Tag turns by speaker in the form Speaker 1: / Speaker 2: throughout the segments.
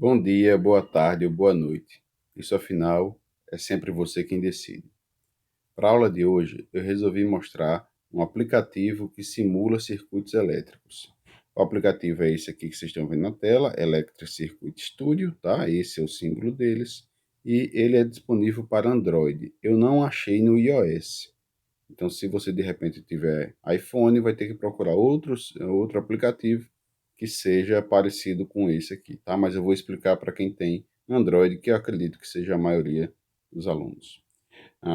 Speaker 1: Bom dia, boa tarde ou boa noite. Isso afinal é sempre você quem decide. Para a aula de hoje, eu resolvi mostrar um aplicativo que simula circuitos elétricos. O aplicativo é esse aqui que vocês estão vendo na tela, Electric Circuit Studio, tá? Esse é o símbolo deles. E ele é disponível para Android. Eu não achei no iOS. Então, se você de repente tiver iPhone, vai ter que procurar outro aplicativo que seja parecido com esse aqui, tá? Mas eu vou explicar para quem tem Android, que eu acredito que seja a maioria dos alunos.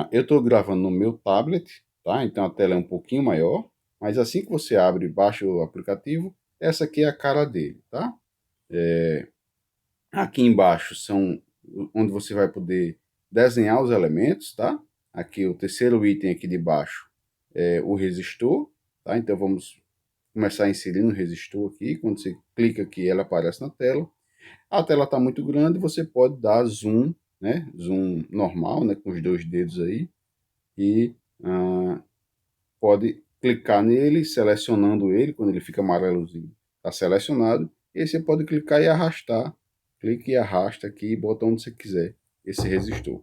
Speaker 1: Eu estou gravando no meu tablet, tá? Então a tela é um pouquinho maior, mas assim que você abre e baixa o aplicativo, essa aqui é a cara dele, tá? Aqui embaixo são onde você vai poder desenhar os elementos, tá? Aqui o terceiro item aqui de baixo é o resistor, tá? Então vamos começar inserindo o resistor aqui. Quando você clica aqui, ela aparece na tela. A tela está muito grande, você pode dar zoom, né? Zoom normal, né? Com os dois dedos aí. E pode clicar nele, selecionando ele, quando ele fica amarelozinho, está selecionado. E você pode clicar e arrastar. Clique e arrasta aqui e bota onde você quiser esse resistor.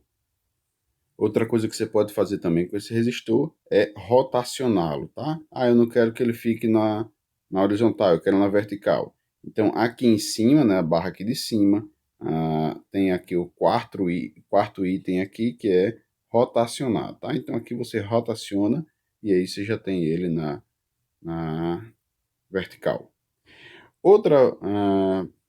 Speaker 1: Outra coisa que você pode fazer também com esse resistor é rotacioná-lo, tá? Eu não quero que ele fique na horizontal, eu quero na vertical. Então, aqui em cima, na barra aqui de cima, tem aqui o quarto item aqui, que é rotacionar, tá? Então, aqui você rotaciona e aí você já tem ele na vertical. Outra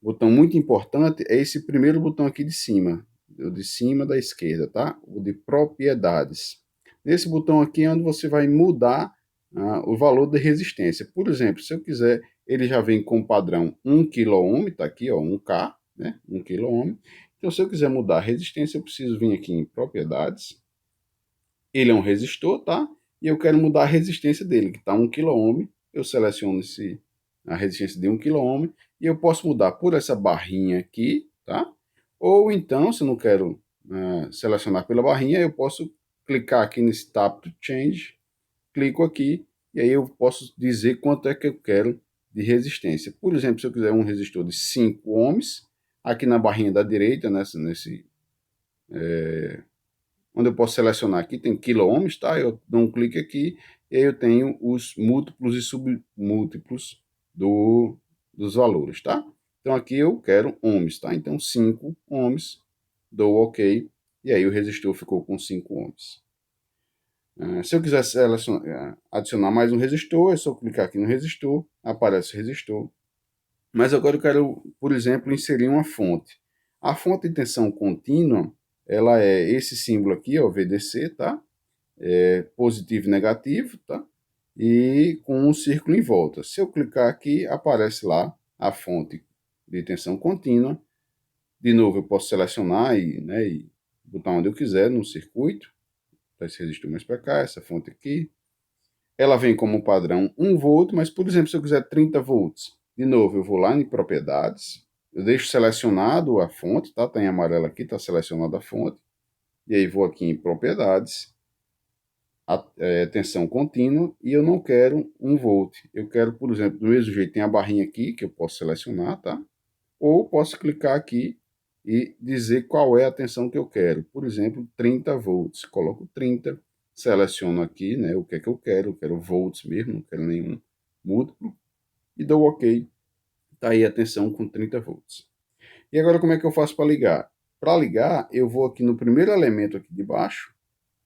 Speaker 1: botão muito importante é esse primeiro botão aqui de cima, o de cima da esquerda, tá? O de propriedades. Nesse botão aqui é onde você vai mudar o valor de resistência. Por exemplo, se eu quiser, ele já vem com padrão 1 kΩ, tá aqui, ó, 1K, né? 1 kΩ. Então, se eu quiser mudar a resistência, eu preciso vir aqui em propriedades. Ele é um resistor, tá? E eu quero mudar a resistência dele, que está 1 kΩ. Eu seleciono a resistência de 1 kΩ e eu posso mudar por essa barrinha aqui, tá? Ou então, se eu não quero selecionar pela barrinha, eu posso clicar aqui nesse Tap to Change, clico aqui e aí eu posso dizer quanto é que eu quero de resistência. Por exemplo, se eu quiser um resistor de 5 ohms, aqui na barrinha da direita, onde eu posso selecionar aqui, tem quiloohms, tá? Eu dou um clique aqui e aí eu tenho os múltiplos e submúltiplos dos valores, tá? Então aqui eu quero ohms, tá? Então 5 ohms, dou OK, e aí o resistor ficou com 5 ohms. Se eu quiser adicionar mais um resistor, é só clicar aqui no resistor, aparece o resistor. Mas agora eu quero, por exemplo, inserir uma fonte. A fonte de tensão contínua, ela é esse símbolo aqui, ó, VDC, tá? Positivo e negativo, tá? E com um círculo em volta. Se eu clicar aqui, aparece lá a fonte de tensão contínua. De novo, eu posso selecionar e botar onde eu quiser no circuito. Tá, esse resistor mais para cá, essa fonte aqui. Ela vem como padrão 1 volt, mas, por exemplo, se eu quiser 30 volts, de novo, eu vou lá em propriedades, eu deixo selecionado a fonte, tá? Tá em amarelo aqui, tá selecionada a fonte. E aí vou aqui em propriedades, tensão contínua, e eu não quero 1 volt. Eu quero, por exemplo, do mesmo jeito, tem a barrinha aqui que eu posso selecionar, tá? Ou posso clicar aqui e dizer qual é a tensão que eu quero. Por exemplo, 30 volts. Coloco 30, seleciono aqui, né, o que é que eu quero volts mesmo, não quero nenhum múltiplo, e dou OK. Tá aí a tensão com 30 volts. E agora como é que eu faço para ligar? Para ligar, eu vou aqui no primeiro elemento aqui de baixo,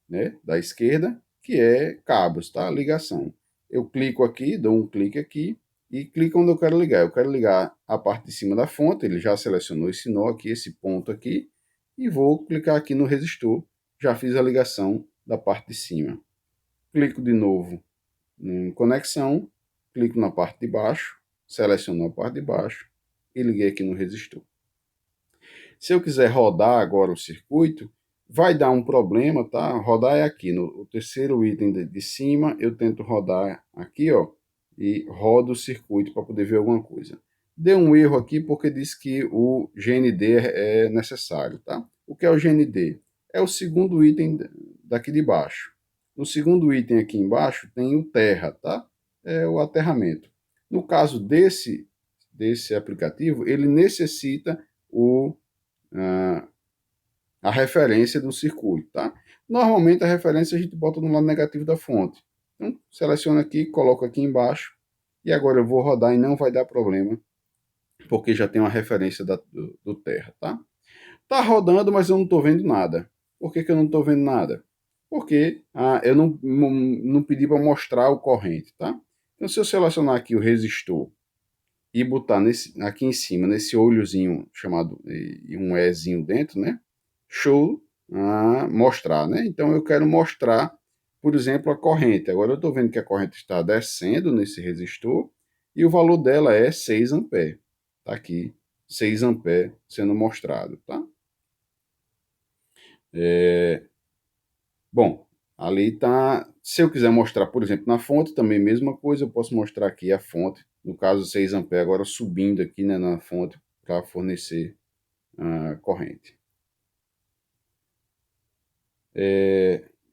Speaker 1: né, da esquerda, que é cabos, tá? Ligação. Eu clico aqui, dou um clique aqui e clico onde eu quero ligar. Eu quero ligar a parte de cima da fonte, ele já selecionou esse nó aqui, esse ponto aqui, e vou clicar aqui no resistor. Já fiz a ligação da parte de cima. Clico de novo em conexão, clico na parte de baixo, seleciono a parte de baixo e liguei aqui no resistor. Se eu quiser rodar agora o circuito, vai dar um problema, tá? Rodar é aqui, no terceiro item de cima, eu tento rodar aqui, ó, e rodo o circuito para poder ver alguma coisa. Deu um erro aqui porque diz que o GND é necessário, tá? O que é o GND? É o segundo item daqui de baixo. No segundo item aqui embaixo tem o terra, tá? É o aterramento. No caso desse aplicativo, ele necessita a referência do circuito, tá? Normalmente a referência a gente bota no lado negativo da fonte. Então, seleciono aqui, coloco aqui embaixo, e agora eu vou rodar e não vai dar problema, porque já tem uma referência do terra, tá? Tá rodando, mas eu não estou vendo nada. Por que eu não estou vendo nada? Porque eu não pedi para mostrar o corrente, tá? Então, se eu selecionar aqui o resistor e botar aqui em cima, nesse olhozinho chamado um Ezinho dentro, né? Show mostrar, né? Então eu quero mostrar, por exemplo, a corrente. Agora eu estou vendo que a corrente está descendo nesse resistor e o valor dela é 6 amperes. Está aqui, 6 amperes sendo mostrado, tá? Bom, ali está. Se eu quiser mostrar, por exemplo, na fonte, também mesma coisa, eu posso mostrar aqui a fonte, no caso 6 amperes, agora subindo aqui, né, na fonte para fornecer a corrente.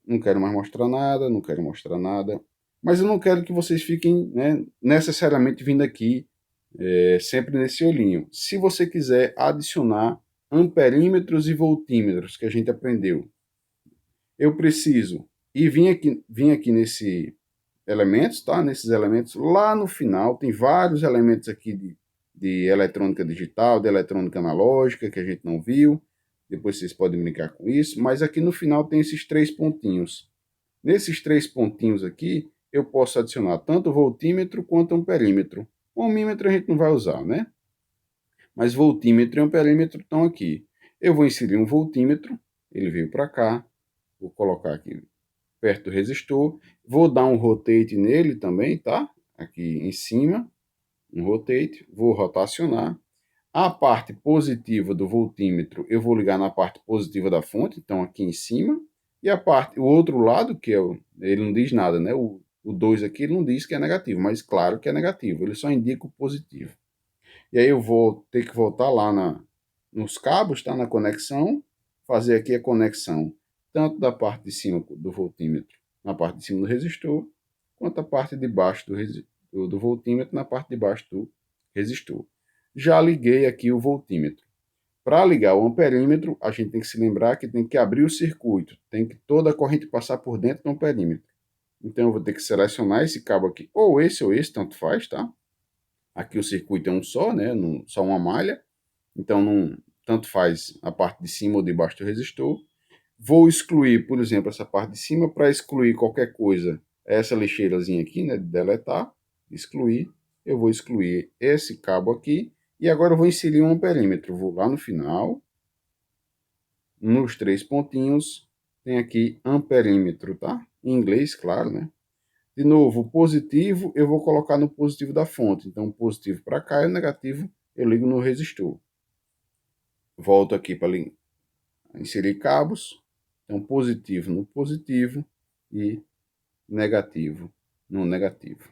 Speaker 1: Não quero mais mostrar nada, não quero mostrar nada. Mas eu não quero que vocês fiquem, né, necessariamente vindo aqui sempre nesse olhinho. Se você quiser adicionar amperímetros e voltímetros que a gente aprendeu, eu preciso e vim aqui nesse elementos, tá? Nesses elementos lá no final tem vários elementos aqui de eletrônica digital, de eletrônica analógica que a gente não viu. Depois vocês podem brincar com isso, mas aqui no final tem esses 3 pontinhos. Nesses 3 pontinhos aqui, eu posso adicionar tanto voltímetro quanto amperímetro. Ohmímetro a gente não vai usar, né? Mas voltímetro e amperímetro estão aqui. Eu vou inserir um voltímetro, ele veio para cá, vou colocar aqui perto do resistor, vou dar um rotate nele também, tá? Aqui em cima, um rotate, vou rotacionar. A parte positiva do voltímetro eu vou ligar na parte positiva da fonte, então aqui em cima. E o outro lado, que ele não diz nada, né? O 2 aqui ele não diz que é negativo, mas claro que é negativo, ele só indica o positivo. E aí eu vou ter que voltar lá nos cabos, tá? Na conexão, fazer aqui a conexão tanto da parte de cima do voltímetro na parte de cima do resistor, quanto a parte de baixo do voltímetro na parte de baixo do resistor. Já liguei aqui o voltímetro. Para ligar o amperímetro, a gente tem que se lembrar que tem que abrir o circuito, tem que toda a corrente passar por dentro do amperímetro. Então eu vou ter que selecionar esse cabo aqui, ou esse, tanto faz, tá? Aqui o circuito é um só, né? Só uma malha. Então não tanto faz a parte de cima ou de baixo do resistor. Vou excluir, por exemplo, essa parte de cima para excluir qualquer coisa. Essa lixeirazinha aqui, né? De deletar, excluir. Eu vou excluir esse cabo aqui. E agora eu vou inserir um amperímetro. Vou lá no final. Nos 3 pontinhos. Tem aqui amperímetro, tá? Em inglês, claro, né? De novo, o positivo eu vou colocar no positivo da fonte. Então, o positivo para cá e o negativo eu ligo no resistor. Volto aqui para inserir cabos. Então, positivo no positivo e negativo no negativo.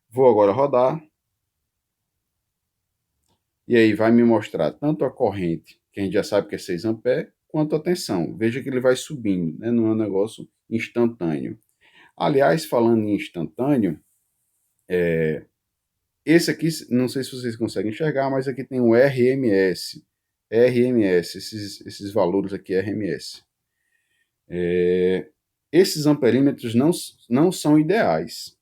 Speaker 1: Vou agora rodar. E aí vai me mostrar tanto a corrente, que a gente já sabe que é 6 amperes, quanto a tensão. Veja que ele vai subindo, né? Não é um negócio instantâneo. Aliás, falando em instantâneo, esse aqui, não sei se vocês conseguem enxergar, mas aqui tem o RMS. RMS, esses valores aqui, RMS. Esses amperímetros não são ideais.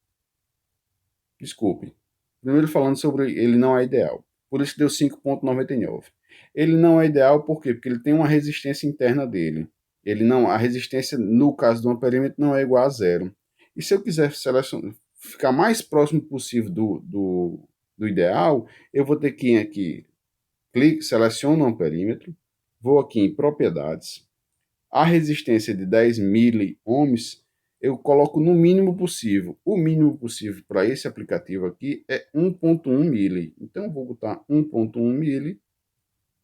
Speaker 1: Desculpe. Primeiro falando sobre ele não é ideal. Por isso deu 5,99. Ele não é ideal por quê? Porque ele tem uma resistência interna dele. A resistência, no caso do amperímetro, não é igual a zero. E se eu quiser ficar mais próximo possível do ideal, eu vou ter que ir aqui, seleciono o amperímetro, vou aqui em propriedades, a resistência de 10 miliohms eu coloco no mínimo possível. O mínimo possível para esse aplicativo aqui é 1.1 mili. Então eu vou botar 1.1 mili,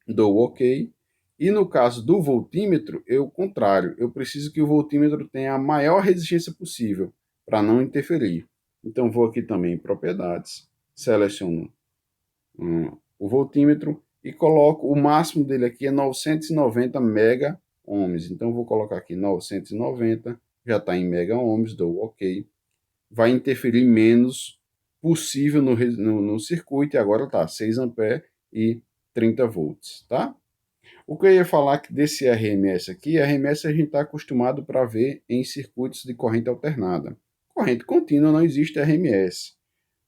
Speaker 1: dou OK. E no caso do voltímetro, o contrário. Eu preciso que o voltímetro tenha a maior resistência possível para não interferir. Então vou aqui também em propriedades, seleciono o voltímetro e coloco o máximo dele aqui é 990 mega ohms. Então vou colocar aqui 990, já está em mega ohms, dou OK. Vai interferir menos possível no circuito e agora está 6 amperes e 30 volts, tá? O que eu ia falar desse RMS aqui, RMS a gente está acostumado para ver em circuitos de corrente alternada. Corrente contínua não existe RMS.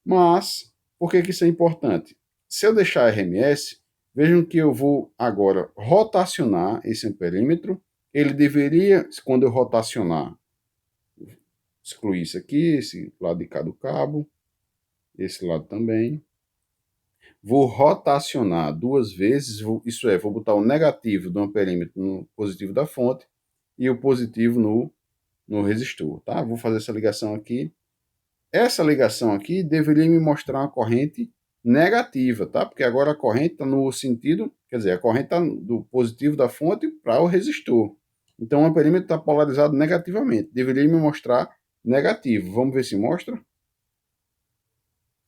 Speaker 1: Mas, por que isso é importante? Se eu deixar RMS, vejam que eu vou agora rotacionar esse amperímetro. Ele deveria, quando eu rotacionar, excluir isso aqui, esse lado de cá do cabo, esse lado também. Vou rotacionar duas vezes, isso é, vou botar o negativo do amperímetro no positivo da fonte e o positivo no resistor, tá? Vou fazer essa ligação aqui. Essa ligação aqui deveria me mostrar uma corrente negativa, tá? Porque agora a corrente está no sentido, quer dizer, a corrente está do positivo da fonte para o resistor. Então o amperímetro está polarizado negativamente. Deveria me mostrar negativo. Vamos ver se mostra.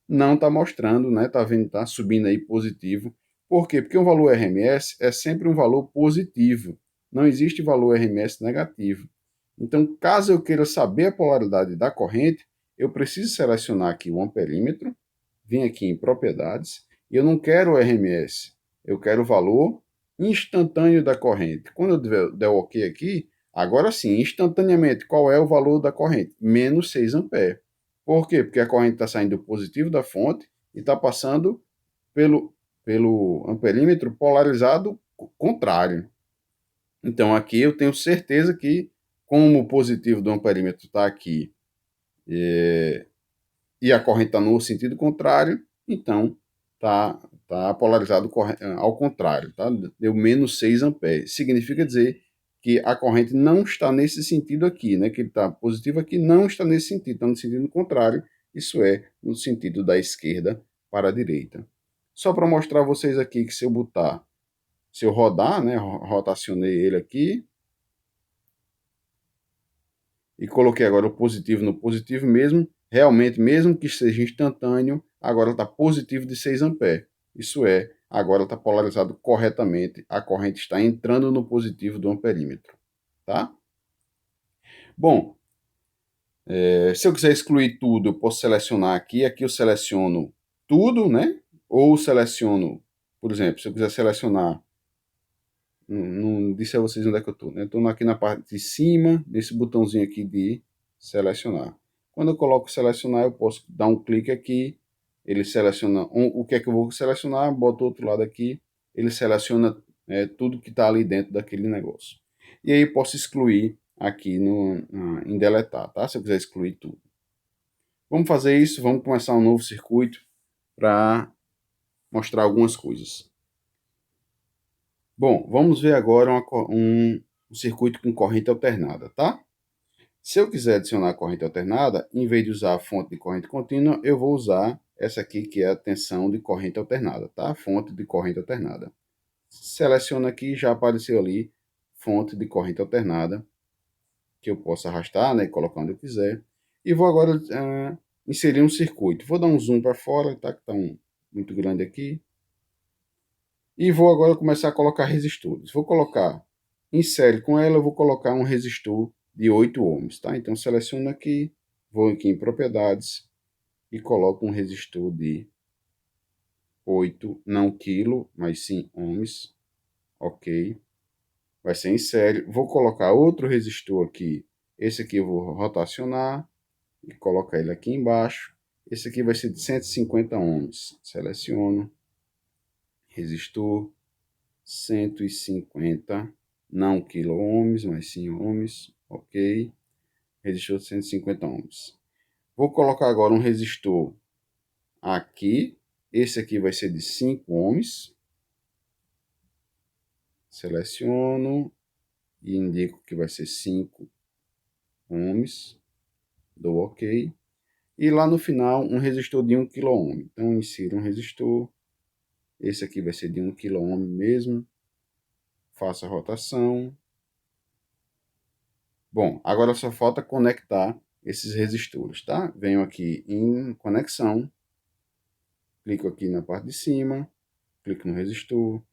Speaker 1: Não está mostrando, né? Tá vendo, tá subindo aí positivo. Por quê? Porque o valor RMS é sempre um valor positivo. Não existe valor RMS negativo. Então, caso eu queira saber a polaridade da corrente, eu preciso selecionar aqui o amperímetro, vim aqui em propriedades, e eu não quero o RMS, eu quero o valor instantâneo da corrente. Quando eu der o OK aqui, agora sim, instantaneamente, qual é o valor da corrente? Menos 6 amperes. Por quê? Porque a corrente está saindo do positivo da fonte e está passando pelo amperímetro polarizado contrário. Então aqui eu tenho certeza que, como o positivo do amperímetro está aqui e a corrente está no sentido contrário, então tá polarizado ao contrário, tá? Deu menos 6 amperes. Significa dizer que a corrente não está nesse sentido aqui, né? Que ele está positivo aqui, não está nesse sentido, está no sentido contrário, isso é, no sentido da esquerda para a direita. Só para mostrar a vocês aqui que se eu rodar, né? Rotacionei ele aqui, e coloquei agora o positivo no positivo mesmo, realmente, mesmo que seja instantâneo, agora está positivo de 6 amperes. Isso é, agora está polarizado corretamente, a corrente está entrando no positivo do amperímetro, tá? Bom, se eu quiser excluir tudo, eu posso selecionar aqui, aqui eu seleciono tudo, né? Ou seleciono, por exemplo, se eu quiser selecionar, não disse a vocês onde é que eu estou, né? Estou aqui na parte de cima, desse botãozinho aqui de selecionar. Quando eu coloco selecionar, eu posso dar um clique aqui, ele seleciona o que é que eu vou selecionar, boto o outro lado aqui, ele seleciona tudo que está ali dentro daquele negócio. E aí eu posso excluir aqui em deletar, tá? Se eu quiser excluir tudo. Vamos fazer isso, vamos começar um novo circuito para mostrar algumas coisas. Bom, vamos ver agora um circuito com corrente alternada, tá? Se eu quiser adicionar corrente alternada, em vez de usar a fonte de corrente contínua, eu vou usar essa aqui que é a tensão de corrente alternada, tá? Fonte de corrente alternada. Seleciona aqui, já apareceu ali, fonte de corrente alternada, que eu posso arrastar, né, e colocar onde eu quiser. E vou agora inserir um circuito. Vou dar um zoom para fora, tá? Que está muito grande aqui. E vou agora começar a colocar resistores. Vou colocar, em série com ela, eu vou colocar um resistor de 8 ohms, tá? Então seleciono aqui, vou aqui em propriedades e coloco um resistor de 8, não quilo, mas sim ohms. Ok. Vai ser em série. Vou colocar outro resistor aqui. Esse aqui eu vou rotacionar e colocar ele aqui embaixo. Esse aqui vai ser de 150 ohms. Seleciono. Resistor 150, não quilo-ohms, mas sim ohms, ok. Resistor de 150 ohms. Vou colocar agora um resistor aqui. Esse aqui vai ser de 5 ohms. Seleciono e indico que vai ser 5 ohms. Dou ok. E lá no final, um resistor de 1 kΩ. Então, insiro um resistor. Esse aqui vai ser de 1 kΩ mesmo. Faço a rotação. Bom, agora só falta conectar esses resistores, tá? Venho aqui em conexão. Clico aqui na parte de cima. Clico no resistor.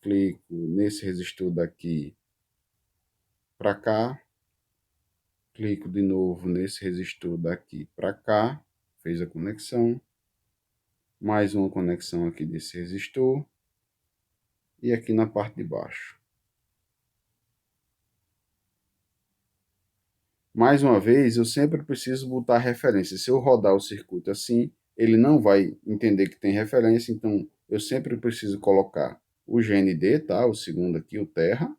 Speaker 1: Clico nesse resistor daqui para cá. Clico de novo nesse resistor daqui para cá. Fez a conexão. Mais uma conexão aqui desse resistor. e aqui na parte de baixo. Mais uma vez, eu sempre preciso botar referência. Se eu rodar o circuito assim, ele não vai entender que tem referência, então eu sempre preciso colocar o GND, tá? O segundo aqui, o terra,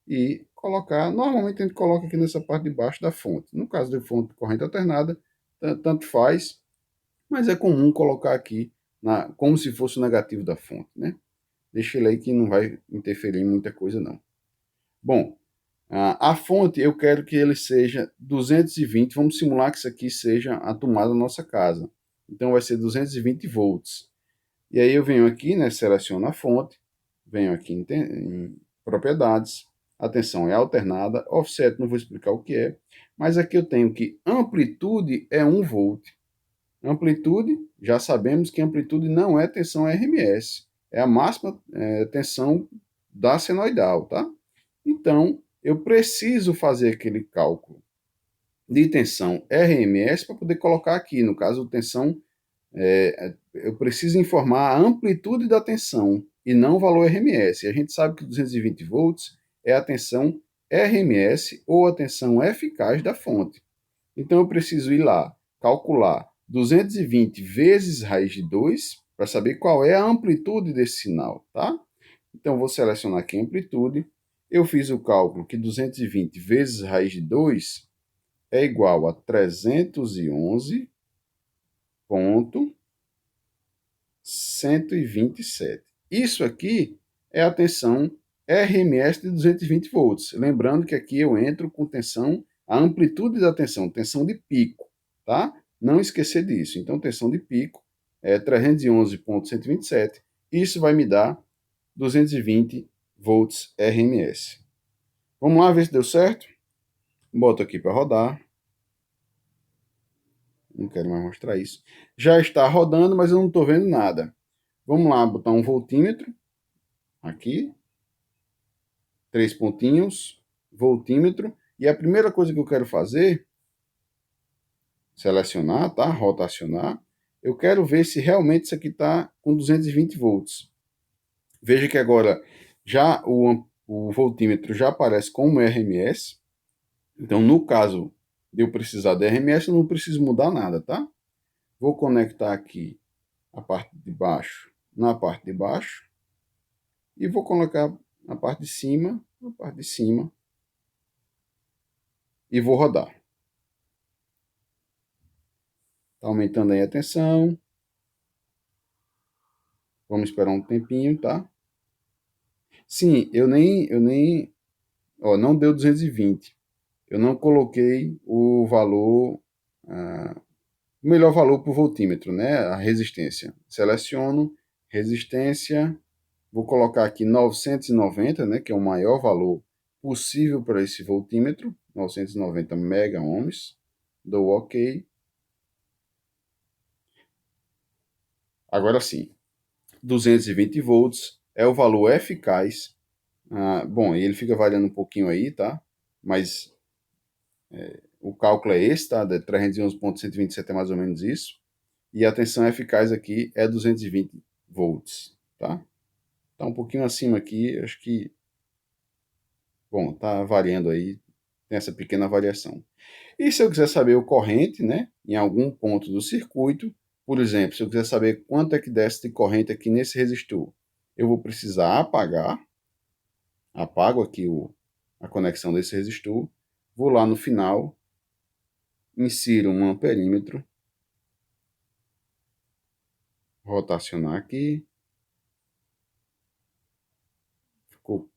Speaker 1: e colocar, normalmente a gente coloca aqui nessa parte de baixo da fonte. No caso de fonte corrente alternada, tanto faz, mas é comum colocar aqui como se fosse o negativo da fonte, né? Deixa ele aí que não vai interferir em muita coisa não. Bom, a fonte eu quero que ele seja 220, vamos simular que isso aqui seja a tomada da nossa casa. Então vai ser 220 volts. E aí eu venho aqui, né, seleciono a fonte, venho aqui em propriedades, a tensão é alternada, offset não vou explicar o que é, mas aqui eu tenho que amplitude é 1 volt. Amplitude, já sabemos que amplitude não é tensão RMS, é a máxima tensão da senoidal, tá? Então, eu preciso fazer aquele cálculo de tensão RMS para poder colocar aqui, no caso, tensão, eu preciso informar a amplitude da tensão e não o valor RMS. A gente sabe que 220 volts é a tensão RMS ou a tensão eficaz da fonte. Então, eu preciso ir lá, calcular 220 vezes raiz de 2 para saber qual é a amplitude desse sinal, tá? Então, vou selecionar aqui a amplitude. Eu fiz o cálculo que 220 vezes raiz de 2 é igual a 311,127. Isso aqui é a tensão RMS de 220 volts. Lembrando que aqui eu entro com tensão, a amplitude da tensão, tensão de pico, tá? Não esquecer disso. Então, tensão de pico é 311,127. Isso vai me dar 220 volts RMS. Vamos lá ver se deu certo? Boto aqui para rodar. Não quero mais mostrar isso. Já está rodando, mas eu não estou vendo nada. Vamos lá, botar um voltímetro. Aqui. 3 pontinhos. Voltímetro. E a primeira coisa que eu quero fazer, selecionar, tá? Rotacionar. Eu quero ver se realmente isso aqui está com 220 volts. Veja que agora já o voltímetro já aparece como RMS. Então, no caso de eu precisar de RMS, eu não preciso mudar nada, tá? Vou conectar aqui a parte de baixo na parte de baixo e vou colocar na parte de cima e vou rodar. Tá aumentando aí a tensão. Vamos esperar um tempinho, tá? Sim, ó, não deu 220. Eu não coloquei o valor, o melhor valor para o voltímetro, né? A resistência. Seleciono resistência, vou colocar aqui 990, né? Que é o maior valor possível para esse voltímetro, 990 mega ohms. Dou OK. Agora sim, 220 volts é o valor eficaz. Bom, ele fica variando um pouquinho aí, tá? Mas o cálculo é esse, tá? De 311,127 é mais ou menos isso. E a tensão eficaz aqui é 220 volts, tá? Tá um pouquinho acima aqui, acho que... Bom, tá variando aí, tem essa pequena variação. E se eu quiser saber o corrente, né, em algum ponto do circuito, por exemplo, se eu quiser saber quanto é que desce de corrente aqui nesse resistor, eu vou precisar apago aqui a conexão desse resistor, vou lá no final, insiro um amperímetro, rotacionar aqui, ficou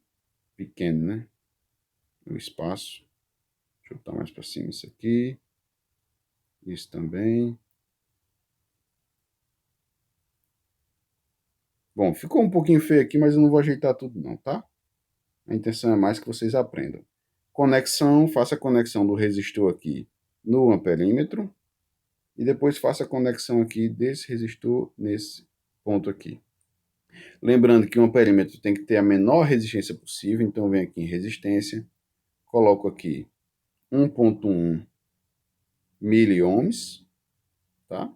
Speaker 1: pequeno, né, o espaço, deixa eu botar mais para cima isso aqui, isso também. Bom, ficou um pouquinho feio aqui, mas eu não vou ajeitar tudo não, tá? A intenção é mais que vocês aprendam. Conexão, faça a conexão do resistor aqui no amperímetro e depois faça a conexão aqui desse resistor nesse ponto aqui. Lembrando que o amperímetro tem que ter a menor resistência possível, então vem aqui em resistência, coloco aqui 1.1 miliohms, tá?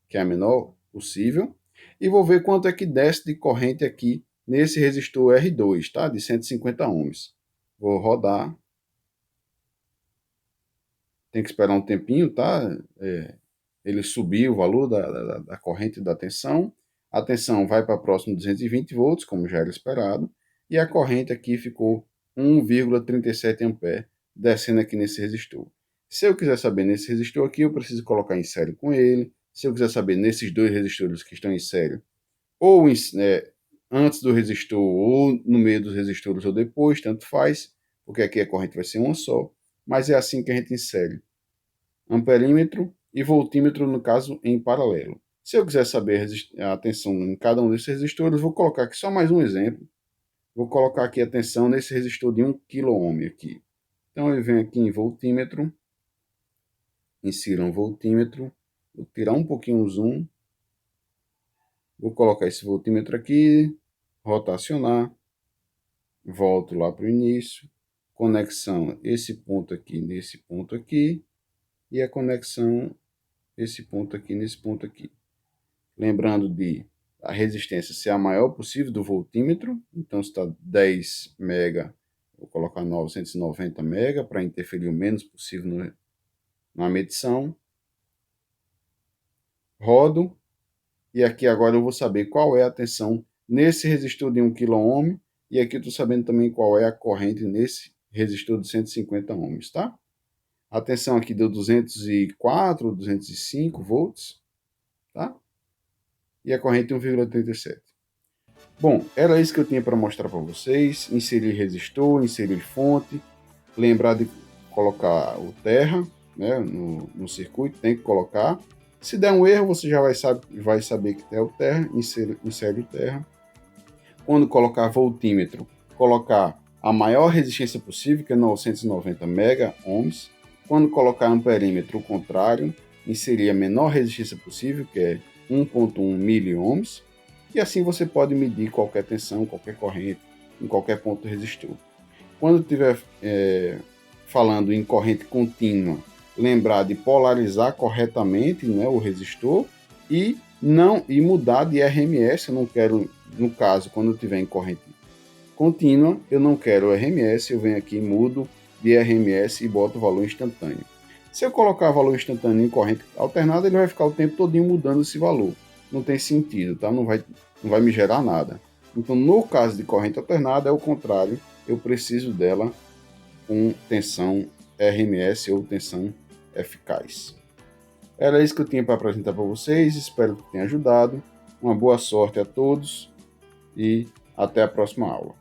Speaker 1: Que é a menor possível, e vou ver quanto é que desce de corrente aqui nesse resistor R2, tá? De 150 ohms. Vou rodar. Tem que esperar um tempinho, tá? Ele subir o valor da corrente da tensão. A tensão vai para próximo de 220 volts, como já era esperado. E a corrente aqui ficou 1,37 ampere, descendo aqui nesse resistor. Se eu quiser saber nesse resistor aqui, eu preciso colocar em série com ele. Se eu quiser saber nesses dois resistores que estão em série, ou antes do resistor, ou no meio dos resistores, ou depois, tanto faz, porque aqui a corrente vai ser uma só. Mas é assim que a gente insere amperímetro e voltímetro, no caso, em paralelo. Se eu quiser saber a tensão em cada um desses resistores, vou colocar aqui só mais um exemplo. Vou colocar aqui a tensão nesse resistor de 1 kΩ aqui. Então eu venho aqui em voltímetro, insiro um voltímetro, vou tirar um pouquinho o zoom, vou colocar esse voltímetro aqui, rotacionar, volto lá para o início, conexão esse ponto aqui nesse ponto aqui, e a conexão esse ponto aqui nesse ponto aqui. Lembrando de a resistência ser a maior possível do voltímetro, então se está 10 mega, vou colocar 990 mega para interferir o menos possível na medição. Rodo, e aqui agora eu vou saber qual é a tensão nesse resistor de 1 kΩ, e aqui eu estou sabendo também qual é a corrente nesse resistor de 150 ohms, tá? A tensão aqui deu 204, 205 volts, tá? E a corrente 1,37. Bom, era isso que eu tinha para mostrar para vocês. Inserir resistor, inserir fonte, lembrar de colocar o terra, né, no circuito, tem que colocar. Se der um erro, você já vai saber que é o terra, insere o terra. Quando colocar voltímetro, colocar a maior resistência possível, que é 990 mega ohms. Quando colocar amperímetro, o contrário, inserir a menor resistência possível, que é 1,1 miliohms, e assim você pode medir qualquer tensão, qualquer corrente, em qualquer ponto do resistor. Quando estiver falando em corrente contínua, lembrar de polarizar corretamente, né, o resistor e mudar de RMS. Eu não quero, no caso, quando eu estiver em corrente contínua, eu não quero RMS, eu venho aqui e mudo de RMS e boto o valor instantâneo. Se eu colocar valor instantâneo em corrente alternada, ele vai ficar o tempo todinho mudando esse valor. Não tem sentido, tá? Não vai me gerar nada. Então, no caso de corrente alternada, é o contrário. Eu preciso dela com tensão RMS ou tensão eficaz. Era isso que eu tinha para apresentar para vocês. Espero que tenha ajudado. Uma boa sorte a todos e até a próxima aula.